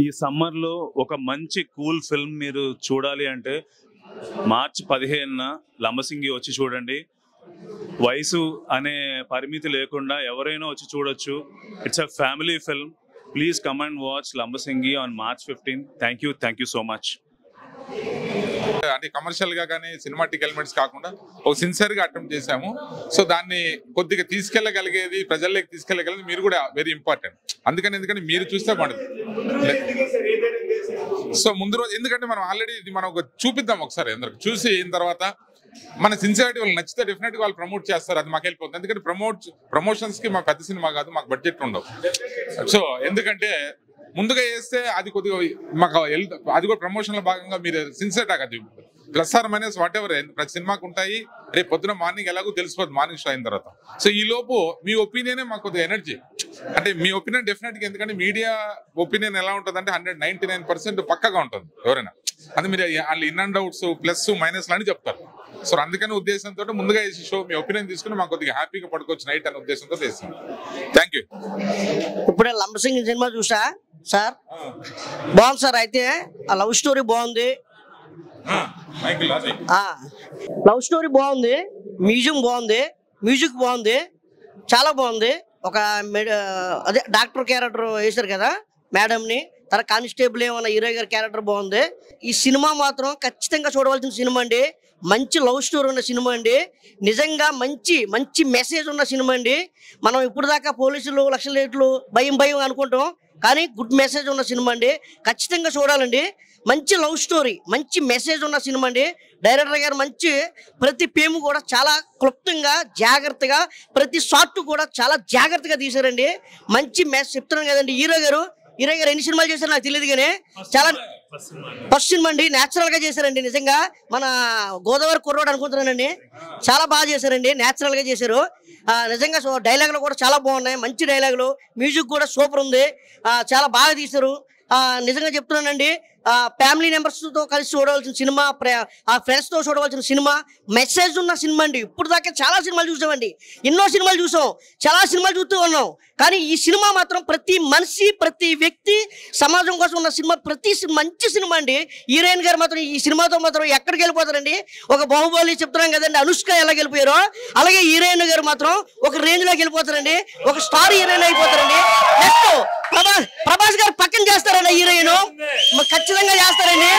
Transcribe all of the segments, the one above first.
ఈ సమ్మర్లో ఒక మంచి కూల్ ఫిల్మ్ మీరు చూడాలి అంటే మార్చి 15న లంబసింగి వచ్చి చూడండి. వయసు అనే పరిమితి లేకుండా ఎవరైనా వచ్చి చూడొచ్చు. It's a family film. Please come and watch Lambasingi on March 15. Thank you so much. అంటే కమర్షియల్ గా కానీ సినిమాటిక్ ఎలిమెంట్స్ కాకుండా ఒక సిన్సియర్ గా అటెంప్ట్ చేశాము. సో దాన్ని కొద్దిగా తీసుకెళ్లగలిగేది, ప్రజల్లోకి తీసుకెళ్లగలిగేది మీరు కూడా వెరీ ఇంపార్టెంట్. ఎందుకంటే మీరు చూస్తే పడదు. సో ముందు రోజు ఎందుకంటే మనం ఆల్రెడీ ఇది మనం చూపిద్దాం ఒకసారి అందరికి చూసి అయిన తర్వాత మన సిన్సియారిటీ వాళ్ళు నచ్చితే డెఫినెట్గా వాళ్ళు ప్రమోట్ చేస్తారు. అది మాకు వెళ్ళిపోతుంది. ఎందుకంటే ప్రమోషన్స్ కి మాకు పెద్ద సినిమా కాదు, మాకు బడ్జెట్ ఉండవు. సో ఎందుకంటే ముందుగా వేస్తే అది కొద్దిగా మాకు అది కూడా ప్రమోషన్ లో భాగంగా మీరు సిన్సియర్ అది plus or minus whatever ప్రతి సినిమాకు ఉంటాయి. రేపు పొద్దున మార్నింగ్ ఎలాగో తెలిసిపోతుంది మార్నింగ్ షో అయిన తర్వాత. సో ఈ లోపు మీ ఒపీనియనే మాకు కొద్దిగా ఎనర్జీ. అంటే మీ ఒపీనియన్ డెఫినెట్గా, ఎందుకంటే మీడియా ఒపీనియన్ ఎలా ఉంటుంది అంటే 199% పక్కగా ఉంటుంది ఎవరైనా. అది మీరు వాళ్ళు in and outs plus minus అని చెప్తారు. సో అందుకని ఉద్దేశంతో ముందుగా వేసి షో మీ ఒపీనియన్ తీసుకుని మాకు కొద్దిగా హ్యాపీగా పడుకోవచ్చు నైట్ అనే ఉద్దేశంతో చేస్తాను. Thank you. ఇప్పుడే లంబసింగి సినిమా చూసా సార్, బాగుంది సార్. అయితే ఆ లవ్ స్టోరీ బాగుంది, లవ్ స్టోరీ బాగుంది, మ్యూజిక్ బాగుంది, చాలా బాగుంది. ఒక అదే డాక్టర్ క్యారెక్టర్ వేశారు కదా మేడంని, తన కానిస్టేబుల్ ఏమన్నా హీరో గారి క్యారెక్టర్ బాగుంది. ఈ సినిమా మాత్రం ఖచ్చితంగా చూడవలసిన సినిమా అండి. మంచి లవ్ స్టోరీ ఉన్న సినిమా అండి. నిజంగా మంచి మెసేజ్ ఉన్న సినిమా అండి. మనం ఇప్పుడు దాకా పోలీసులు లక్షల రేట్లు భయం అనుకుంటాం, కానీ గుడ్ మెసేజ్ ఉన్న సినిమా అండి. ఖచ్చితంగా చూడాలండి. మంచి లవ్ స్టోరీ, మంచి మెసేజ్ ఉన్న సినిమా అండి. డైరెక్టర్ గారు మంచి ప్రతి పేము కూడా చాలా క్లుప్తంగా జాగ్రత్తగా, ప్రతి షాట్ కూడా చాలా జాగ్రత్తగా తీశారండి. మంచి మెసేజ్ చెప్తున్నాను కదండి. హీరో గారు ఎన్ని సినిమాలు చేశారు నాకు తెలియదు, కానీ చాలా ఫస్ట్ సినిమా అండి. న్యాచురల్ గా చేశారండి. నిజంగా మన గోదావరి కుర్రోడు అనుకుంటున్నానండి. చాలా బాగా చేశారండి, న్యాచురల్ గా చేశారు. నిజంగా డైలాగులు కూడా చాలా బాగున్నాయి, మంచి డైలాగులు. మ్యూజిక్ కూడా సూపర్ ఉంది, చాలా బాగా తీశారు. నిజంగా చెప్తున్నానండి, ఫ్యామిలీ మెంబర్స్తో కలిసి చూడవలసిన సినిమా, ఫ్రెండ్స్తో చూడవలసిన సినిమా, మెసేజ్ ఉన్న సినిమా అండి. ఇప్పుడు దాకా చాలా సినిమాలు చూసామండి, ఎన్నో సినిమాలు చూసాం, చాలా సినిమాలు చూస్తూ ఉన్నాం. కానీ ఈ సినిమా మాత్రం ప్రతి మనిషి, ప్రతి వ్యక్తి సమాజం కోసం ఉన్న సినిమా, మంచి సినిమా అండి. హీరోయిన్ గారు మాత్రం ఈ సినిమాతో మాత్రం ఎక్కడికి వెళ్ళిపోతారండి. ఒక బాహుబలి చెప్తున్నాం కదండి, అనుష్క ఎలా వెళ్ళిపోయారో అలాగే హీరోయిన్ గారు మాత్రం ఒక రేంజ్ లోకి వెళ్ళిపోతారండి, ఒక స్టార్ హీరోయిన్ అయిపోతారండి. నెక్స్ట్ ప్రభాస్ గారు పక్కన చేస్తారండి హీరోయిన్, ఖచ్చితంగా చేస్తారండి.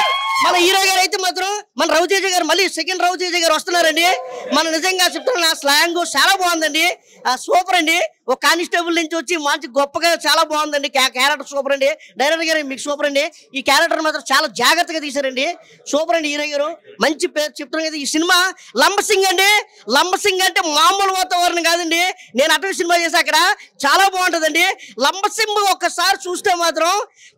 మన హీరో గారు అయితే మాత్రం మన రవితేజ గారు, మళ్ళీ సెకండ్ రవితేజ గారు వస్తున్నారండి. మన నిజంగా చెప్తున్నా, స్లాంగ్ చాలా బాగుందండి, సూపర్ అండి. ఒక కానిస్టేబుల్ నుంచి వచ్చి మంచి గొప్పగా చాలా బాగుందండి. క్యారెక్టర్ సూపర్ అండి. డైరెక్టర్ గారు మీకు సూపర్ అండి. ఈ క్యారెక్టర్ మాత్రం చాలా జాగ్రత్తగా తీశారండి, సూపర్ అండి. హీరో గారు మంచి పేరు చెప్తున్నాను కదా. ఈ సినిమా లంబసింగ్ అండి. లంబసింగ్ అంటే మామూలు వాతావరణం కాదండి. నేను అటవీ సినిమా చేసా, అక్కడ చాలా బాగుంటుందండి. లంబసింగ్ ఒక్కసారి చూస్తే మాత్రం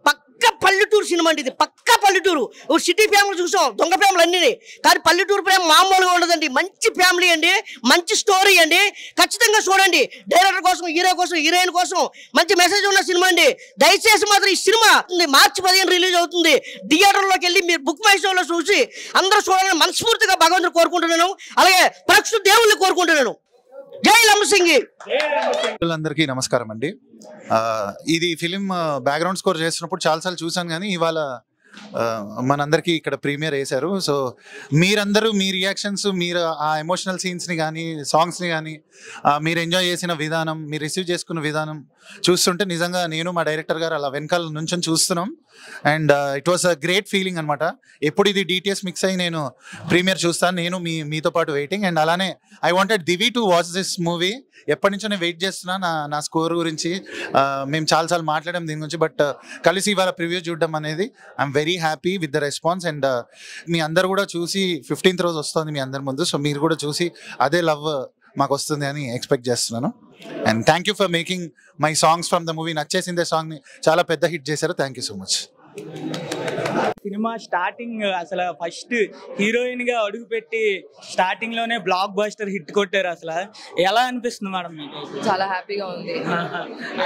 పక్క పల్లెటూరు సినిమా అండి. ఇది పక్క పల్లెటూరు. సిటీ ఫ్యామిలీ చూసాం, దొంగ ఫ్యామిలీ అన్ని, కానీ పల్లెటూరు ప్రేమ మామూలుగా ఉండదండి. మంచి ఫ్యామిలీ అండి, మంచి స్టోరీ అండి. ఖచ్చితంగా చూడండి. డైరెక్టర్ కోసం, హీరో కోసం, హీరోయిన్ కోసం మంచి మెసేజ్ ఉన్న సినిమా అండి. దయచేసి మాత్రం ఈ సినిమా March 15 రిలీజ్ అవుతుంది. థియేటర్లోకి వెళ్ళి మీరు బుక్ మై షోలో చూసి అందరూ చూడాలని మనస్ఫూర్తిగా భగవంతుడు కోరుకుంటున్నాను, అలాగే ప్రేక్షకులు దేవుళ్ళని కోరుకుంటున్నాను. జై లంబసింగి. అందరికీ నమస్కారం అండి. ఇది ఫిలిం బ్యాక్గ్రౌండ్ స్కోర్ చేస్తున్నప్పుడు చాలాసార్లు చూసాను, కానీ ఇవాళ మనందరికీ ఇక్కడ ప్రీమియర్ వేశారు. సో మీరందరూ మీ రియాక్షన్స్, మీరు ఆ ఎమోషనల్ సీన్స్ని కానీ సాంగ్స్ని కానీ మీరు ఎంజాయ్ చేసిన విధానం, మీరు రిసీవ్ చేసుకున్న విధానం చూస్తుంటే నిజంగా నేను మా డైరెక్టర్ గారు అలా వెనకాల నుంచి చూస్తున్నాం. And it was a great feeling అనమాట. ఎప్పుడు ఇది DTS మిక్స్ అయ్యి నేను ప్రీమియర్ చూస్తాను, నేను మీతో పాటు వెయిటింగ్. అండ్ అలానే I wanted Divi to watch this movie. ఎప్పటి నుంచో నేను వెయిట్ చేస్తున్నా నా స్కోర్ గురించి. మేము చాలాసార్లు మాట్లాడాం దీని గురించి, బట్ కలిసి ఇవాళ ప్రివ్యూ చూడడం అనేది I'm very happy with the response. And మీ అందరు కూడా చూసి 15th రోజు వస్తుంది మీ అందరి ముందు. సో మీరు కూడా చూసి అదే లవ్ మాకు వస్తుంది అని ఎక్స్పెక్ట్ చేస్తున్నాను. And thank you for making my songs from the movie. నచ్చేసిందే సాంగ్ని చాలా పెద్ద హిట్ చేశారు. Thank you so much. Cinema starting అసలు ఫస్ట్ హీరోయిన్ గా అడుగుపెట్టి స్టార్టింగ్ లోనే బ్లాక్ బస్టర్ హిట్ కొట్టారు. అసలు ఎలా అనిపిస్తుంది మేడం మీకు? చాలా హ్యాపీగా ఉంది.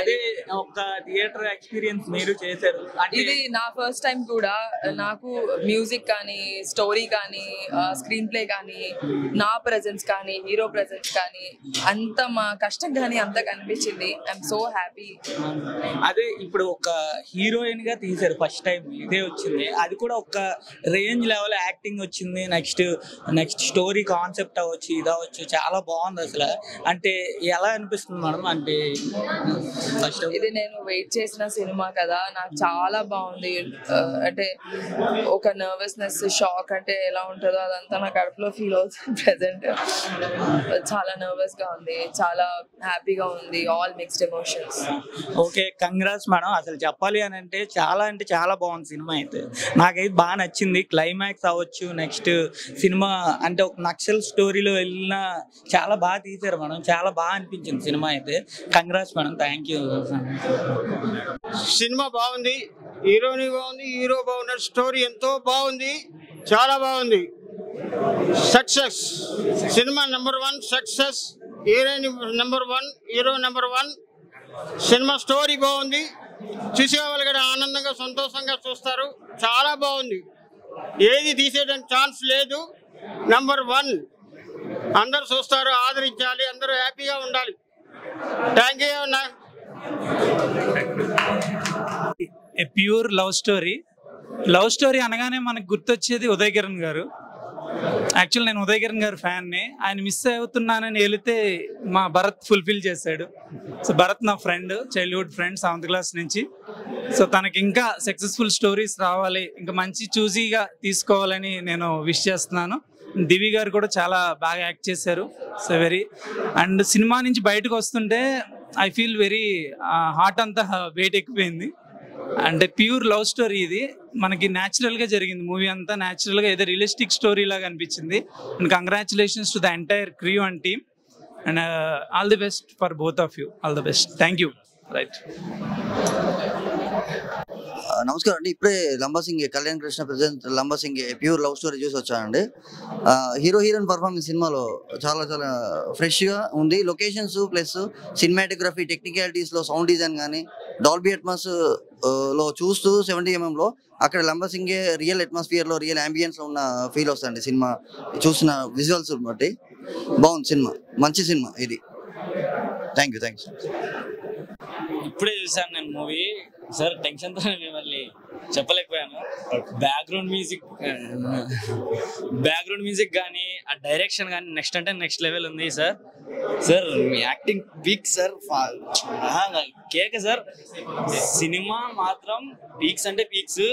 అదే ఒక థియేటర్ ఎక్స్పీరియన్స్ మీరు చేశారు. ఇది నా ఫస్ట్ టైం కూడా. నాకు మ్యూజిక్ కానీ, స్టోరీ కానీ, స్క్రీన్ ప్లే కానీ, నా ప్రెజెన్స్ కానీ, హీరో ప్రెజెన్స్ కానీ, అంత మా కష్టం కానీ అంత కనిపించింది. I'm so happy. అదే ఇప్పుడు ఒక హీరోయిన్ గా తీశారు ఫస్ట్ టైం, ఇదే వచ్చింది. అది కూడా ఒక రేంజ్ లెవెల్ యాక్టింగ్ వచ్చింది. నెక్స్ట్ స్టోరీ కాన్సెప్ట్ అవ్వచ్చు, ఇది అవ్వచ్చు, చాలా బాగుంది అసలు. అంటే ఎలా అనిపిస్తుంది మేడం? అంటే ఇది నేను వెయిట్ చేసిన సినిమా కదా, నాకు చాలా బాగుంది. అంటే ఒక నర్వస్నెస్, షాక్ అంటే ఎలా ఉంటుందో అదంతా నా కడుపులో ఫీల్ అవుతుంది ప్రెసెంట్. చాలా నర్వస్ గా ఉంది, చాలా హ్యాపీగా ఉంది, all mixed emotions. Okay, congrats madam. అసలు చెప్పాలి అని అంటే చాలా బాగుంది సినిమా. అయితే నాకైతే బాగా నచ్చింది. క్లైమాక్స్ అవ్వచ్చు, నెక్స్ట్ సినిమా అంటే ఒక నక్సల్ స్టోరీలో వెళ్ళిన చాలా బాగా తీశారు మేడం. చాలా బాగా అనిపించింది సినిమా అయితే. Congrats madam, thank you. Cinema బాగుంది, హీరోని బాగుంది, హీరో బాగున్నాడు, స్టోరీ ఎంతో బాగుంది, చాలా బాగుంది. Success cinema number 1 success. Heroine number 1, hero number 1. Cinema story బాగుంది, చూసేవాళ్ళు కూడా ఆనందంగా సంతోషంగా చూస్తారు. చాలా బాగుంది, ఏది తీసేయడానికి ఛాన్స్ లేదు. నెంబర్ 1 అందరు చూస్తారు, ఆదరించాలి, అందరూ హ్యాపీగా ఉండాలి. థ్యాంక్ యూ అన్న. ఏ ప్యూర్ లవ్ స్టోరీ అనగానే మనకు గుర్తొచ్చేది ఉదయ్ కిరణ్ గారు. యాక్చువల్ నేను ఉదయ్ కిరణ్ గారు ఫ్యాన్ని. ఆయన మిస్ అవుతున్నానని వెళితే మా భరత్ ఫుల్ఫిల్ చేశాడు. సో భరత్ నా friend, childhood friend, 7th class నుంచి. సో తనకి ఇంకా సక్సెస్ఫుల్ స్టోరీస్ రావాలి, ఇంకా మంచి చూజీగా తీసుకోవాలని నేను విష్ చేస్తున్నాను. దివి గారు కూడా చాలా బాగా యాక్ట్ చేశారు. సో అండ్ సినిమా నుంచి బయటకు వస్తుంటే ఐ ఫీల్ వెరీ హార్ట్ అంతా వెయిట్ ఎక్కిపోయింది. అంటే ప్యూర్ లవ్ స్టోరీ ఇది. మనకి న్యాచురల్గా జరిగింది మూవీ అంతా. న్యాచురల్గా ఏదో రియలిస్టిక్ స్టోరీ లాగా అనిపించింది. And congratulations to the entire crew and team. And all the best for both of you. All the best. Thank you. Right. నమస్కారం అండి. ఇప్పుడే Lambasingi Kalyan Krishna present Lambasingi pure love story చూసి వచ్చానండి. హీరోయిన్ పర్ఫార్మెన్స్ సినిమాలో చాలా చాలా ఫ్రెష్గా ఉంది. లొకేషన్స్ ప్లస్ సినిమాటోగ్రఫీ, టెక్నికాలిటీస్లో, సౌండ్ డిజైన్ కానీ, డాల్బీ అట్మాస్ లో చూస్తూ 70mm లో అక్కడ లంబాసింగే రియల్ అట్మాస్ఫియర్లో, రియల్ అంబియన్స్లో ఉన్న ఫీల్ వస్తుంది సినిమా చూసిన విజువల్స్ బట్టి. బాగుంది సినిమా, మంచి సినిమా ఇది. Thank you. ఇప్పుడే చూసాను నేను మూవీ సార్. టెన్షన్తో మిమ్మల్ని చెప్పలేకపోయాను. బ్యాక్గ్రౌండ్ మ్యూజిక్ కానీ, ఆ డైరెక్షన్ కానీ నెక్స్ట్ లెవెల్ ఉంది సార్. సార్ మీ యాక్టింగ్ పీక్ సార్, కేక సార్. సినిమా మాత్రం పీక్స్ అంటే పీక్స్.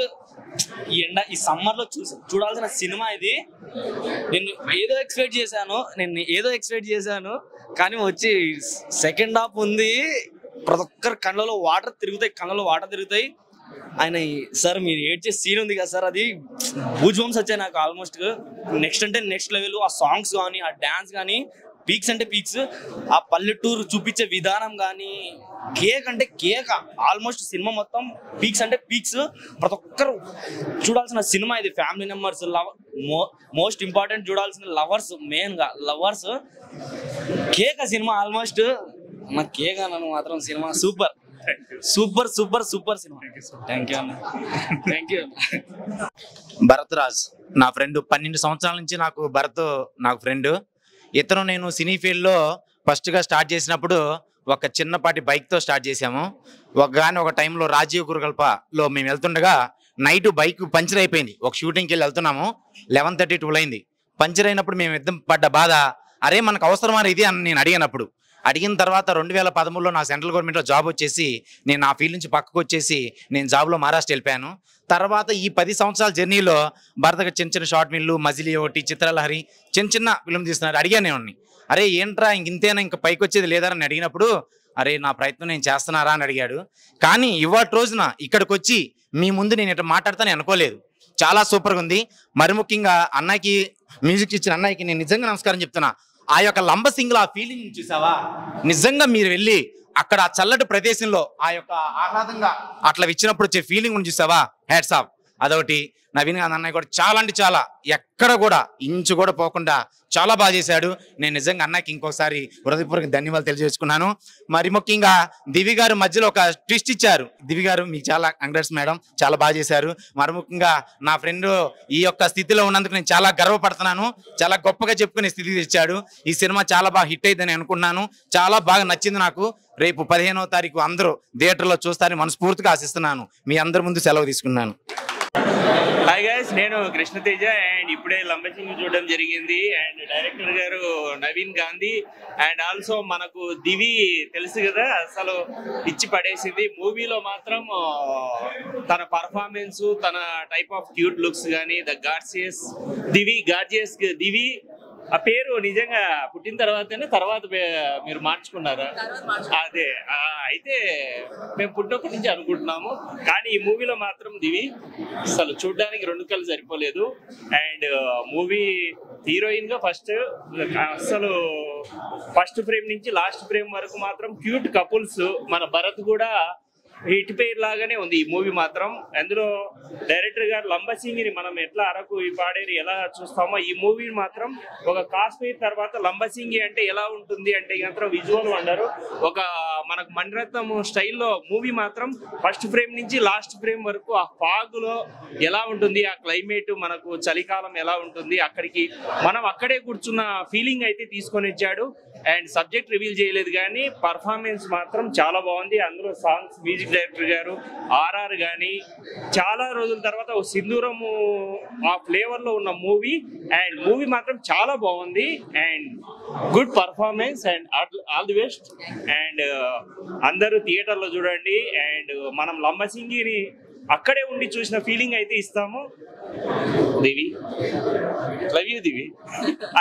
ఈ సమ్మర్ లో చూడాల్సిన సినిమా ఇది. నేను ఏదో ఎక్స్పెక్ట్ చేశాను కానీ వచ్చి సెకండ్ హాఫ్ ఉంది. ప్రతి ఒక్కరు కళ్ళలో వాటర్ తిరుగుతాయి. ఆయన సార్ మీరు ఏడ్చే సీన్ ఉంది కదా సార్, అది బూజ్ బంప్స్ వచ్చాయి నాకు ఆల్మోస్ట్. Next level. ఆ సాంగ్స్ కానీ, ఆ డాన్స్ కానీ పీక్స్ అంటే పీక్స్. ఆ పల్లెటూరు చూపించే విధానం కానీ, కేక్ ఆల్మోస్ట్ సినిమా మొత్తం పీక్స్ అంటే పీక్స్. ప్రతి ఒక్కరు చూడాల్సిన సినిమా ఇది. ఫ్యామిలీ మెంబర్స్, మోస్ట్ ఇంపార్టెంట్ చూడాల్సిన లవర్స్, మెయిన్గా లవర్స్. Cake cinema almost. నా కేక్ అన్నాను మాత్రం cinema super cinema. Thank you. Bharat Raj నా ఫ్రెండ్. 12 సంవత్సరాల నుంచి నాకు ఫ్రెండ్. ఇతను నేను సినీ ఫీల్డ్లో ఫస్ట్గా స్టార్ట్ చేసినప్పుడు ఒక చిన్నపాటి బైక్తో స్టార్ట్ చేసాము. ఒక టైంలో రాజీవ్ గురుగల్పలో మేము వెళ్తుండగా నైట్ బైక్ పంచర్ అయిపోయింది. ఒక షూటింగ్కి వెళ్ళి వెళ్తున్నాము, 11:32 అయింది. పంచర్ అయినప్పుడు మేము ఇద్దరం పడ్డ బాధ, అరే మనకు అవసరమా ఇది అని నేను అడిగిన తర్వాత 2013లో నా సెంట్రల్ గవర్నమెంట్లో జాబ్ వచ్చేసి నేను ఆ ఫీల్డ్ నుంచి పక్కకు వచ్చేసి నేను జాబ్లో మహారాష్ట్ర వెళ్ళిపోయాను. తర్వాత ఈ 10 సంవత్సరాల జర్నీలో భరతగా చిన్న షార్ట్ మిల్లు, మజిలీ ఒకటి, చిత్రలహరి చిన్న ఫిల్మ్ తీస్తున్నారు. అడిగాను నేను, అరే ఏంట్రా ఇంతేనా, ఇంకా పైకి వచ్చేది లేదా అని అడిగినప్పుడు, అరే నా ప్రయత్నం నేను చేస్తున్నారా అని అడిగాడు. కానీ ఇవాటి రోజున ఇక్కడికి వచ్చి మీ ముందు నేను ఇట్లా మాట్లాడతానని అనుకోలేదు. చాలా సూపర్గా ఉంది. మరి ముఖ్యంగా అన్నయ్యకి, మ్యూజిక్ ఇచ్చిన అన్నయ్యకి నేను నిజంగా నమస్కారం చెప్తున్నా. ఆ యొక్క లంబసింగ్లో ఆ ఫీలింగ్ చూసావా, నిజంగా మీరు వెళ్ళి అక్కడ ఆ చల్లటి ప్రదేశంలో ఆ యొక్క ఆహ్లాదంగా అట్లా ఇచ్చినప్పుడు వచ్చే ఫీలింగ్ చూసావా, హ్యాట్స్ ఆఫ్. అదొకటి. నవీన్ గాంధీ అన్నయ్య కూడా చాలా అంటే చాలా ఎక్కడ కూడా ఇంచు కూడా పోకుండా చాలా బాగా చేశాడు. నేను నిజంగా అన్నయ్యకి ఇంకోసారి హృదయపూర్వక ధన్యవాదాలు తెలియజేసుకున్నాను. మరి ముఖ్యంగా దివి గారు మధ్యలో ఒక ట్విస్ట్ ఇచ్చారు. దివి గారు మీకు చాలా కంగ్రాట్స్ మేడం, చాలా బాగా చేశారు. మరి ముఖ్యంగా నా ఫ్రెండ్ ఈ యొక్క స్థితిలో ఉన్నందుకు నేను చాలా గర్వపడుతున్నాను. చాలా గొప్పగా చెప్పుకునే స్థితి తెచ్చాడు. ఈ సినిమా చాలా బాగా హిట్ అయిందని అనుకున్నాను. చాలా బాగా నచ్చింది నాకు. రేపు 15వ తారీఖు అందరూ థియేటర్లో చూస్తారని మనస్ఫూర్తిగా ఆశిస్తున్నాను. మీ అందరి ముందు సెలవు తీసుకున్నాను. హాయ్ గైస్, నేను కృష్ణతేజ అండ్ ఇప్పుడే లంబసింగి చూడడం జరిగింది. అండ్ డైరెక్టర్ గారు నవీన్ గాంధీ అండ్ ఆల్సో మనకు దివి తెలుసు కదా, అసలు ఇచ్చి పడేసింది. మూవీలో మాత్రం తన పర్ఫార్మెన్స్, తన టైప్ ఆఫ్ క్యూట్ లుక్స్ కానీ ద గార్జియస్ దివి ఆ పేరు నిజంగా పుట్టిన తర్వాత మీరు మార్చుకున్నారా? అదే అయితే మేము పుట్టినప్పటి నుంచి అనుకుంటున్నాము. కానీ ఈ మూవీలో మాత్రం దివి అసలు చూడడానికి 2 కళ్ళు సరిపోలేదు. అండ్ మూవీ హీరోయిన్ గా అసలు ఫస్ట్ ఫ్రేమ్ నుంచి లాస్ట్ ఫ్రేమ్ వరకు మాత్రం క్యూట్ కపుల్స్. మన భరత్ కూడా హిట్ పేర్ లాగానే ఉంది ఈ మూవీ మాత్రం. అందులో డైరెక్టర్ గారు లంబసింగిని మనం ఎట్లా అరకు ఈ పాడేరు ఎలా చూస్తామో, ఈ మూవీ మాత్రం ఒక కాశ్మీర్ తర్వాత లంబసింగి అంటే ఎలా ఉంటుంది అంటే మాత్రం విజువల్ వండరు. ఒక మనకు మణిరత్నం స్టైల్లో మూవీ మాత్రం ఫస్ట్ ఫ్రేమ్ నుంచి లాస్ట్ ఫ్రేమ్ వరకు ఆ ఫాగ్లో ఎలా ఉంటుంది, ఆ క్లైమేట్, మనకు చలికాలం ఎలా ఉంటుంది, అక్కడికి మనం అక్కడే కూర్చున్న ఫీలింగ్ అయితే తీసుకొని వచ్చాడు. అండ్ సబ్జెక్ట్ రివీల్ చేయలేదు కానీ పర్ఫార్మెన్స్ మాత్రం చాలా బాగుంది. అందులో సాంగ్స్, మ్యూజిక్ డైరెక్టర్ గారు, ఆర్ఆర్ కానీ చాలా రోజుల తర్వాత ఒక సింధూరము ఆ ఫ్లేవర్ లో ఉన్న మూవీ. అండ్ మూవీ మాత్రం చాలా బాగుంది and good performance and all the best. And అందరూ థియేటర్ లో చూడండి. అండ్ మనం లంబసింగిని అక్కడే ఉండి చూసిన ఫీలింగ్ అయితే ఇస్తాము. దివి, లవ్ యూ దివి.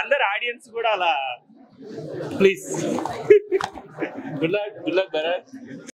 అందరు ఆడియన్స్ కూడా అలా ప్లీజ్. Good luck Bharat.